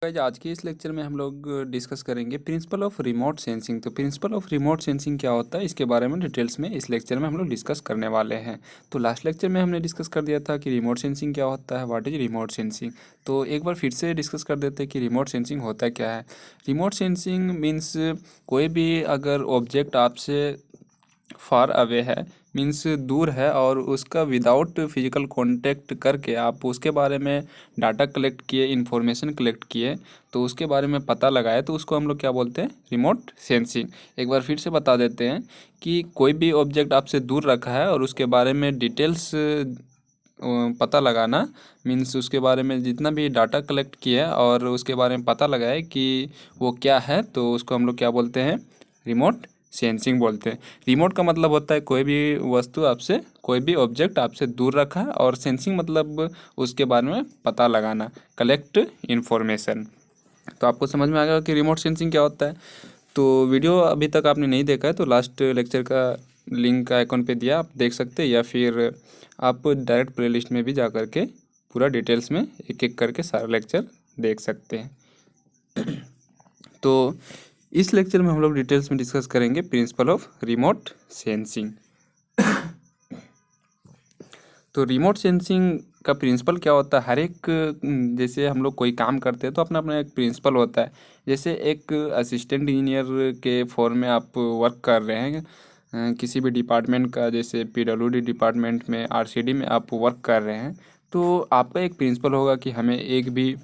Guys आज के इस लेक्चर में हम लोग डिस्कस करेंगे प्रिंसिपल ऑफ रिमोट सेंसिंग। तो प्रिंसिपल ऑफ रिमोट सेंसिंग क्या होता है, इसके बारे में डिटेल्स में इस लेक्चर में हम लोग डिस्कस करने वाले हैं। तो लास्ट लेक्चर में हमने डिस्कस कर दिया था कि रिमोट सेंसिंग क्या होता है, व्हाट इज रिमोट सेंसिंग। तो एक बार फिर से डिस्कस कर देते हैं कि रिमोट सेंसिंग होता क्या है। रिमोट सेंसिंग मीन्स कोई भी अगर ऑब्जेक्ट आपसे फार अवे है, मीन्स दूर है, और उसका विदाउट फिजिकल कांटेक्ट करके आप उसके बारे में डाटा कलेक्ट किए, इन्फॉर्मेशन कलेक्ट किए, तो उसके बारे में पता लगाए, तो उसको हम लोग क्या बोलते हैं, रिमोट सेंसिंग। एक बार फिर से बता देते हैं कि कोई भी ऑब्जेक्ट आपसे दूर रखा है और उसके बारे में डिटेल्स पता लगाना, मीन्स उसके बारे में जितना भी डाटा कलेक्ट किया और उसके बारे में पता लगाए कि वो क्या है, तो उसको हम लोग क्या बोलते हैं, रिमोट सेंसिंग बोलते हैं। रिमोट का मतलब होता है कोई भी वस्तु आपसे, कोई भी ऑब्जेक्ट आपसे दूर रखा है, और सेंसिंग मतलब उसके बारे में पता लगाना, कलेक्ट इन्फॉर्मेशन। तो आपको समझ में आ गया कि रिमोट सेंसिंग क्या होता है। तो वीडियो अभी तक आपने नहीं देखा है तो लास्ट लेक्चर का लिंक आइकॉन पे दिया, आप देख सकते हैं, या फिर आप डायरेक्ट प्लेलिस्ट में भी जा कर के पूरा डिटेल्स में एक एक करके सारा लेक्चर देख सकते हैं। तो इस लेक्चर में हम लोग डिटेल्स में डिस्कस करेंगे प्रिंसिपल ऑफ रिमोट सेंसिंग। तो रिमोट सेंसिंग का प्रिंसिपल क्या होता है, हर एक जैसे हम लोग कोई काम करते हैं तो अपना अपना एक प्रिंसिपल होता है। जैसे एक असिस्टेंट इंजीनियर के फॉर्म में आप वर्क कर रहे हैं किसी भी डिपार्टमेंट का, जैसे पीडब्ल्यूडी डिपार्टमेंट में, आरसीडी में आप वर्क कर रहे हैं, तो आपका एक प्रिंसिपल होगा कि हमें एक भी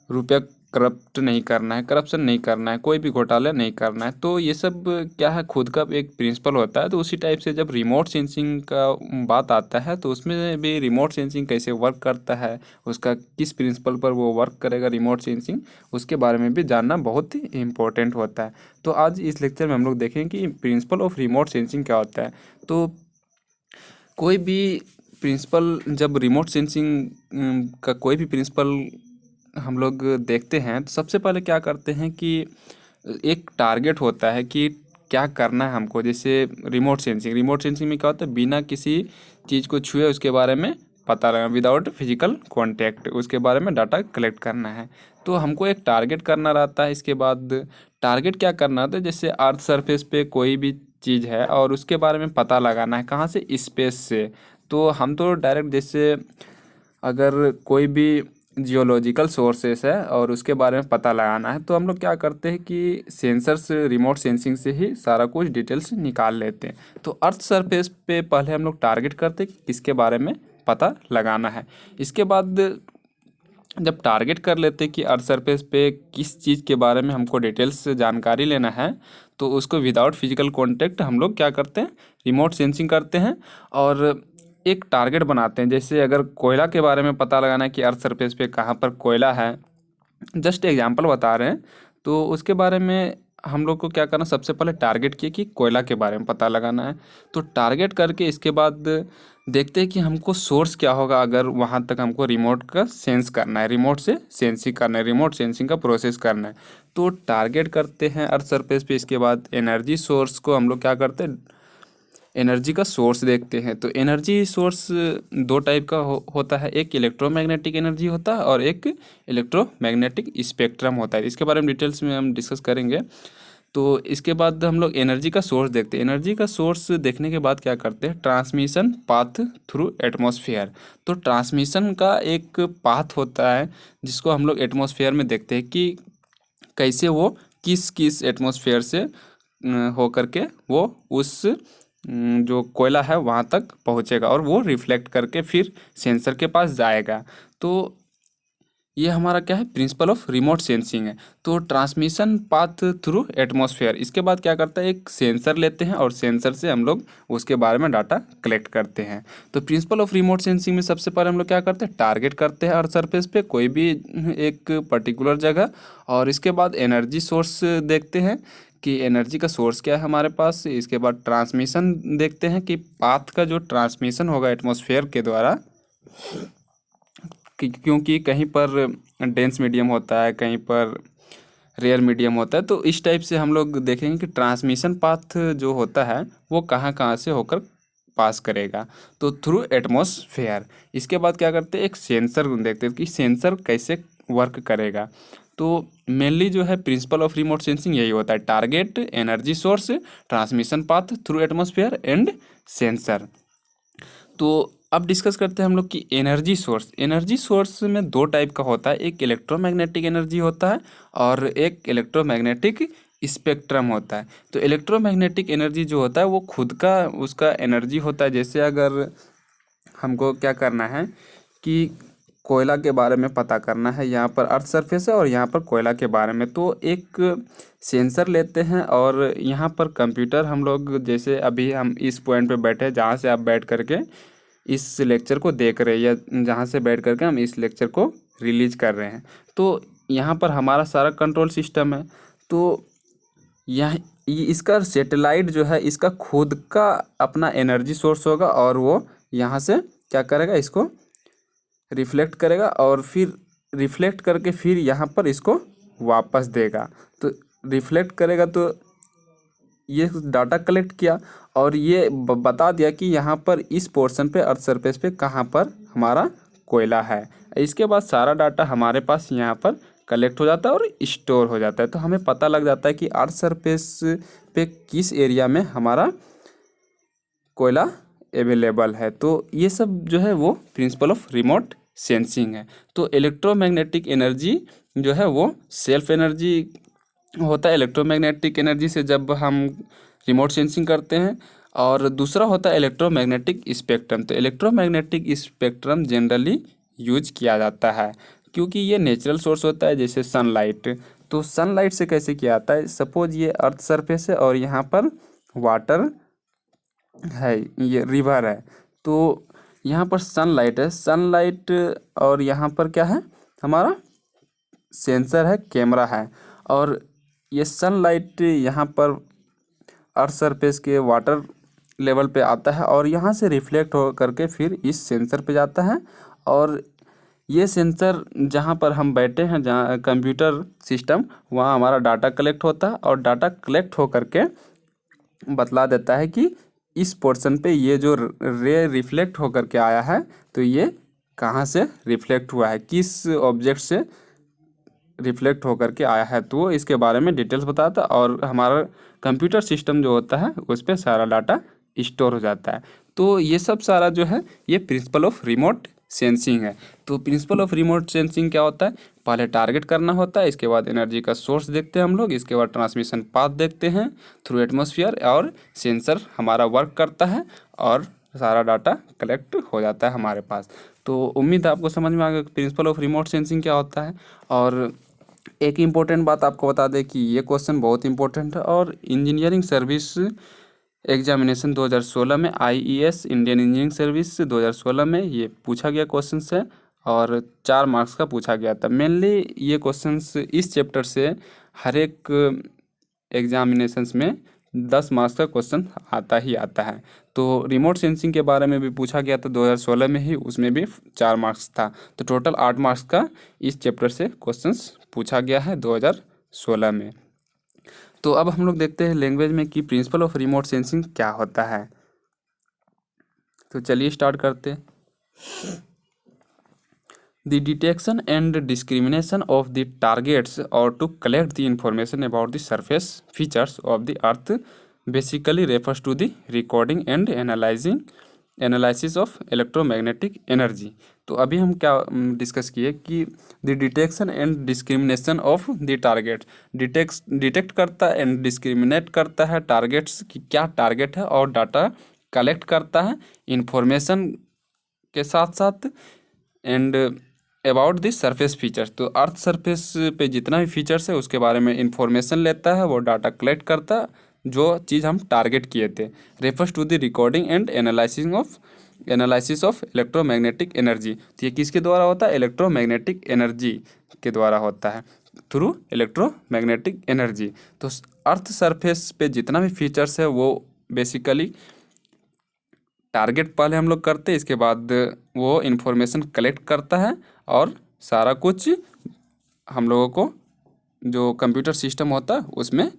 रुपया करप्ट नहीं करना है, करप्शन नहीं करना है, कोई भी घोटाला नहीं करना है। तो ये सब क्या है, खुद का एक प्रिंसिपल होता है। तो उसी टाइप से जब रिमोट सेंसिंग का बात आता है तो उसमें भी रिमोट सेंसिंग कैसे वर्क करता है, उसका किस प्रिंसिपल पर वो वर्क करेगा रिमोट सेंसिंग, उसके बारे में भी जानना बहुत ही इम्पोर्टेंट होता है। तो आज इस लेक्चर में हम लोग देखें कि प्रिंसिपल ऑफ रिमोट सेंसिंग क्या होता है। तो कोई भी प्रिंसिपल, जब रिमोट सेंसिंग का कोई भी प्रिंसिपल हम लोग देखते हैं तो सबसे पहले क्या करते हैं कि एक टारगेट होता है कि क्या करना है हमको। जैसे रिमोट सेंसिंग में क्या होता है, बिना किसी चीज़ को छुए उसके बारे में पता लगा, विदाउट फिजिकल कांटेक्ट उसके बारे में डाटा कलेक्ट करना है। तो हमको एक टारगेट करना रहता है। इसके बाद टारगेट क्या करना होता है, जैसे अर्थ सरफेस पे कोई भी चीज़ है और उसके बारे में पता लगाना है, कहाँ से, स्पेस से। तो हम तो डायरेक्ट, जैसे अगर कोई भी जियोलॉजिकल सोर्सेस है और उसके बारे में पता लगाना है, तो हम लोग क्या करते हैं कि सेंसर से, रिमोट सेंसिंग से ही सारा कुछ डिटेल्स निकाल लेते हैं। तो अर्थ सरफेस पे पहले हम लोग टारगेट करते हैं कि किसके बारे में पता लगाना है। इसके बाद जब टारगेट कर लेते हैं कि अर्थ सरफेस पे किस चीज़ के बारे में हमको डिटेल्स से जानकारी लेना है, तो उसको विदाउट फिजिकल कांटेक्ट हम लोग क्या करते हैं, रिमोट सेंसिंग करते हैं और एक टारगेट बनाते हैं। जैसे अगर कोयला के बारे में पता लगाना है कि अर्थ सरफेस पे कहाँ पर कोयला है, जस्ट एग्जांपल बता रहे हैं, तो उसके बारे में हम लोग को क्या करना, सबसे पहले टारगेट किए कि कोयला के बारे में पता लगाना है। तो टारगेट करके इसके बाद देखते हैं कि हमको सोर्स क्या होगा, अगर वहाँ तक हमको रिमोट का सेंस करना है, रिमोट से सेंसिंग करना है, रिमोट सेंसिंग का प्रोसेस करना है। तो टारगेट करते हैं अर्थ सरफेस पे। इसके बाद एनर्जी सोर्स को हम लोग क्या करते हैं, एनर्जी का सोर्स देखते हैं। तो एनर्जी सोर्स दो टाइप का होता है, एक इलेक्ट्रोमैग्नेटिक एनर्जी होता है और एक इलेक्ट्रोमैग्नेटिक स्पेक्ट्रम होता है। इसके बारे में डिटेल्स में हम डिस्कस करेंगे। तो इसके बाद हम लोग एनर्जी का सोर्स देखते हैं। एनर्जी का सोर्स देखने के बाद क्या करते हैं, ट्रांसमिशन पाथ थ्रू एटमॉस्फेयर। तो ट्रांसमिशन का एक पाथ होता है जिसको हम लोग एटमॉस्फेयर में देखते हैं कि कैसे वो किस किस एटमॉस्फेयर से होकर के वो उस जो कोयला है वहाँ तक पहुँचेगा और वो रिफ्लेक्ट करके फिर सेंसर के पास जाएगा। तो ये हमारा क्या है, प्रिंसिपल ऑफ रिमोट सेंसिंग है। तो ट्रांसमिशन पाथ थ्रू एटमॉस्फेयर, इसके बाद क्या करता है, एक सेंसर लेते हैं और सेंसर से हम लोग उसके बारे में डाटा कलेक्ट करते हैं। तो प्रिंसिपल ऑफ रिमोट सेंसिंग में सबसे पहले हम लोग क्या करते हैं, टारगेट करते हैं अर्थ सरफेस पे कोई भी एक पर्टिकुलर जगह, और इसके बाद एनर्जी सोर्स देखते हैं कि एनर्जी का सोर्स क्या है हमारे पास। इसके बाद ट्रांसमिशन देखते हैं कि पाथ का जो ट्रांसमिशन होगा एटमॉस्फेयर के द्वारा, क्योंकि कहीं पर डेंस मीडियम होता है, कहीं पर रेयर मीडियम होता है। तो इस टाइप से हम लोग देखेंगे कि ट्रांसमिशन पाथ जो होता है वो कहाँ कहाँ से होकर पास करेगा, तो थ्रू एटमॉस्फेयर। इसके बाद क्या करते हैं, एक सेंसर देखते हैं कि सेंसर कैसे वर्क करेगा। तो मेनली जो है प्रिंसिपल ऑफ रिमोट सेंसिंग यही होता है, target, energy source, transmission path through atmosphere and sensor. तो अब डिस्कस करते हैं हम लोग कि एनर्जी सोर्स। एनर्जी सोर्स में दो टाइप का होता है, एक इलेक्ट्रोमैग्नेटिक एनर्जी होता है और एक इलेक्ट्रोमैग्नेटिक स्पेक्ट्रम होता है। तो इलेक्ट्रोमैग्नेटिक एनर्जी जो होता है वो खुद का उसका एनर्जी होता है। जैसे अगर हमको क्या करना है कि कोयला के बारे में पता करना है, यहाँ पर अर्थ सरफेस है और यहाँ पर कोयला के बारे में, तो एक सेंसर लेते हैं और यहाँ पर कंप्यूटर हम लोग, जैसे अभी हम इस पॉइंट पे बैठे हैं जहाँ से आप बैठ करके इस लेक्चर को देख रहे हैं या जहाँ से बैठ करके हम इस लेक्चर को रिलीज कर रहे हैं, तो यहाँ पर हमारा सारा कंट्रोल सिस्टम है। तो यह इसका सैटेलाइट जो है इसका खुद का अपना एनर्जी सोर्स होगा और वो यहाँ से क्या करेगा, इसको रिफ्लेक्ट करेगा और फिर रिफ्लेक्ट करके फिर यहाँ पर इसको वापस देगा। तो रिफ्लेक्ट करेगा तो ये डाटा कलेक्ट किया और ये बता दिया कि यहाँ पर इस पोर्शन पे अर्थ सरफेस पे कहाँ पर हमारा कोयला है। इसके बाद सारा डाटा हमारे पास यहाँ पर कलेक्ट हो जाता है और स्टोर हो जाता है। तो हमें पता लग जाता है कि अर्थ सरफेस पे किस एरिया में हमारा कोयला अवेलेबल है। तो ये सब जो है वो प्रिंसिपल ऑफ रिमोट सेंसिंग है। तो इलेक्ट्रोमैग्नेटिक एनर्जी जो है वो सेल्फ एनर्जी होता है इलेक्ट्रोमैग्नेटिक एनर्जी से जब हम रिमोट सेंसिंग करते हैं, और दूसरा होता है इलेक्ट्रोमैग्नेटिक स्पेक्ट्रम। तो इलेक्ट्रोमैग्नेटिक स्पेक्ट्रम जनरली यूज किया जाता है क्योंकि ये नेचुरल सोर्स होता है, जैसे सनलाइट। तो सनलाइट से कैसे किया जाता है, सपोज ये अर्थ सरफेस है और यहाँ पर वाटर है, ये रिवर है, तो यहाँ पर सनलाइट है, सनलाइट और यहाँ पर क्या है, हमारा सेंसर है, कैमरा है, और ये सनलाइट यहाँ पर अर्थ सरफेस के वाटर लेवल पे आता है और यहाँ से रिफ्लेक्ट हो करके फिर इस सेंसर पे जाता है। और ये सेंसर जहाँ पर हम बैठे हैं, जहाँ कंप्यूटर सिस्टम, वहाँ हमारा डाटा कलेक्ट होता है और डाटा कलेक्ट हो करके बतला देता है कि इस पोर्शन पे ये जो रे रिफ्लेक्ट हो करके आया है तो ये कहाँ से रिफ्लेक्ट हुआ है, किस ऑब्जेक्ट से रिफ्लेक्ट होकर के आया है, तो वो इसके बारे में डिटेल्स बताता है और हमारा कंप्यूटर सिस्टम जो होता है उस पर सारा डाटा स्टोर हो जाता है। तो ये सब सारा जो है ये प्रिंसिपल ऑफ रिमोट सेंसिंग है। तो प्रिंसिपल ऑफ रिमोट सेंसिंग क्या होता है, पहले टारगेट करना होता है, इसके बाद एनर्जी का सोर्स देखते हैं हम लोग, इसके बाद ट्रांसमिशन पाथ देखते हैं थ्रू एटमॉस्फेयर, और सेंसर हमारा वर्क करता है और सारा डाटा कलेक्ट हो जाता है हमारे पास। तो उम्मीद है आपको समझ में आ गया प्रिंसिपल ऑफ रिमोट सेंसिंग क्या होता है। और एक इम्पोर्टेंट बात आपको बता दें कि ये क्वेश्चन बहुत इंपॉर्टेंट है और इंजीनियरिंग सर्विस एग्जामिनेशन 2016 में, आईईएस इंडियन इंजीनियरिंग सर्विस 2016 में ये पूछा गया क्वेश्चन है और 4 मार्क्स का पूछा गया था। मेनली ये क्वेश्चंस इस चैप्टर से हर एक एग्जामिनेशंस में 10 मार्क्स का क्वेश्चन आता ही आता है। तो रिमोट सेंसिंग के बारे में भी पूछा गया था 2016 में ही, उसमें भी 4 मार्क्स था। तो टोटल 8 मार्क्स का इस चैप्टर से क्वेश्चंस पूछा गया है 2016 में। तो अब हम लोग देखते हैं लैंग्वेज में कि प्रिंसिपल ऑफ रिमोट सेंसिंग क्या होता है। तो चलिए स्टार्ट करते हैं। The detection and discrimination of the targets or to collect the information about the surface features of the earth basically refers to the recording and analysis of electromagnetic energy। तो अभी हम क्या डिस्कस किए कि the detection and discrimination of the target, detect करता है and discriminate करता है टारगेट्स की क्या टारगेट है, और डाटा कलेक्ट करता है इंफॉर्मेशन के साथ साथ and about the surface features. तो अर्थ सरफेस पे जितना भी फीचर्स है उसके बारे में इंफॉर्मेशन लेता है, वो डाटा कलेक्ट करता है जो चीज़ हम टारगेट किए थे। Refers to the recording and analysis of electromagnetic energy. तो ये किसके द्वारा होता है, इलेक्ट्रोमैग्नेटिक एनर्जी के द्वारा होता है, थ्रू इलेक्ट्रोमैग्नेटिक एनर्जी। तो अर्थ सरफेस पे जितना भी फीचर्स है वो बेसिकली टारगेट पहले हम लोग करते हैं, इसके बाद वो इन्फॉर्मेशन कलेक्ट करता है और सारा कुछ हम लोगों को जो कंप्यूटर सिस्टम होता है उसमें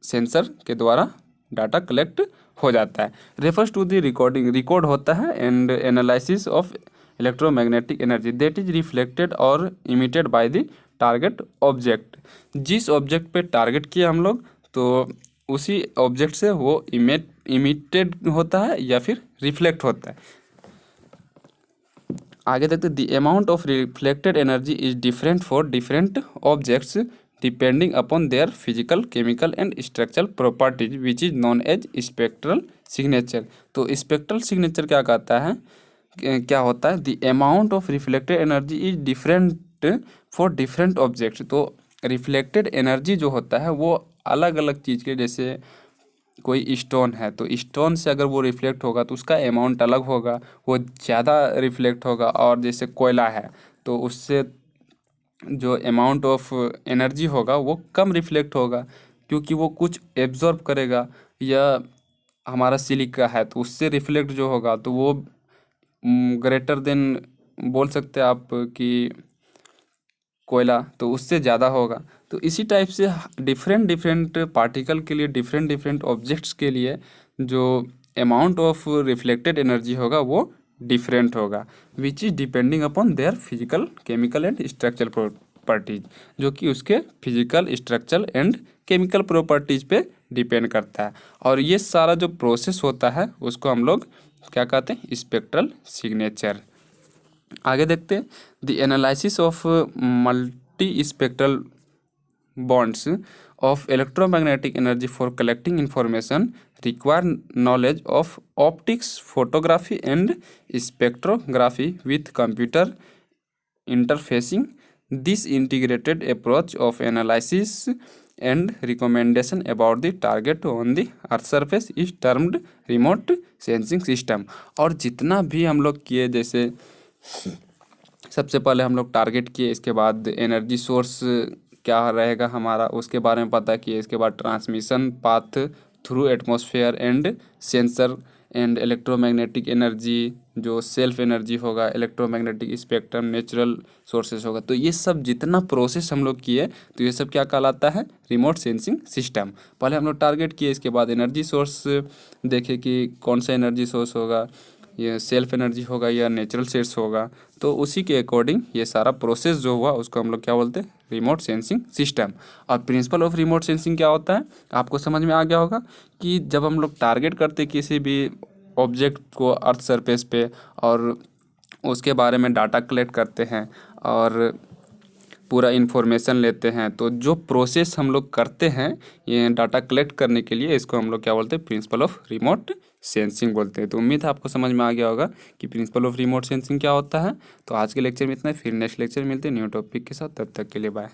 सेंसर के द्वारा डाटा कलेक्ट हो जाता है। रेफर्स टू द रिकॉर्ड होता है and analysis of electromagnetic energy that is reflected और emitted by the target object, जिस ऑब्जेक्ट पे टारगेट किया हम लोग तो उसी ऑब्जेक्ट से वो इमिटेड होता है या फिर रिफ्लेक्ट होता है। आगे देखते the amount of reflected energy is different for different objects depending upon their physical chemical and structural properties which is known as spectral signature. तो स्पेक्ट्रल सिग्नेचर क्या कहता है, क्या होता है, the amount of reflected energy is different for different objects. तो reflected energy जो होता है वो अलग अलग चीज़ के, जैसे कोई स्टोन है तो स्टोन से अगर वो रिफ्लेक्ट होगा तो उसका अमाउंट अलग होगा, वो ज़्यादा रिफ्लेक्ट होगा। और जैसे कोयला है तो उससे जो अमाउंट ऑफ एनर्जी होगा वो कम रिफ्लेक्ट होगा, क्योंकि वो कुछ एब्जॉर्ब करेगा। या हमारा सिलिका है तो उससे रिफ्लेक्ट जो होगा तो वो ग्रेटर देन बोल सकते हैं आप कि कोयला, तो उससे ज़्यादा होगा। तो इसी टाइप से डिफरेंट डिफरेंट पार्टिकल के लिए, डिफरेंट डिफरेंट ऑब्जेक्ट्स के लिए जो अमाउंट ऑफ रिफ्लेक्टेड एनर्जी होगा वो डिफरेंट होगा, which is depending upon their physical chemical and structural properties, जो कि उसके physical structural and chemical properties पे डिपेंड करता है। और ये सारा जो प्रोसेस होता है उसको हम लोग क्या कहते हैं, स्पेक्ट्रल सिग्नेचर। आगे देखते हैं the analysis of multi spectral bonds of electromagnetic energy for collecting information require knowledge of optics, photography and spectrography with computer interfacing. This integrated approach of analysis and recommendation about the target on the earth surface is termed remote sensing system। और जितना भी हम लोग किए, जैसे सबसे पहले हम लोग टारगेट किए, इसके बाद एनर्जी सोर्स क्या रहेगा हमारा उसके बारे में पता किए, इसके बाद transmission path through atmosphere and sensor and electromagnetic energy, जो सेल्फ एनर्जी होगा, इलेक्ट्रोमैग्नेटिक स्पेक्ट्रम, नेचुरल सोर्सेस होगा। तो ये सब जितना प्रोसेस हम लोग किए तो ये सब क्या कहलाता है, रिमोट सेंसिंग सिस्टम। पहले हम लोग टारगेट किए, इसके बाद एनर्जी सोर्स देखे कि कौन सा एनर्जी सोर्स होगा, ये सेल्फ एनर्जी होगा या नेचुरल सोर्स होगा। तो उसी के अकॉर्डिंग ये सारा प्रोसेस जो हुआ उसको हम लोग क्या बोलते हैं, रिमोट सेंसिंग सिस्टम। और प्रिंसिपल ऑफ रिमोट सेंसिंग क्या होता है, आपको समझ में आ गया होगा कि जब हम लोग टारगेट करते किसी भी ऑब्जेक्ट को अर्थ सरफेस पे और उसके बारे में डाटा कलेक्ट करते हैं और पूरा इन्फॉर्मेशन लेते हैं, तो जो प्रोसेस हम लोग करते हैं ये डाटा कलेक्ट करने के लिए, इसको हम लोग क्या बोलते हैं, प्रिंसिपल ऑफ रिमोट सेंसिंग बोलते हैं। तो उम्मीद है आपको समझ में आ गया होगा कि प्रिंसिपल ऑफ रिमोट सेंसिंग क्या होता है। तो आज के लेक्चर में इतना ही, फिर नेक्स्ट लेक्चर मिलते हैं न्यू टॉपिक के साथ, तब तक के लिए बाय।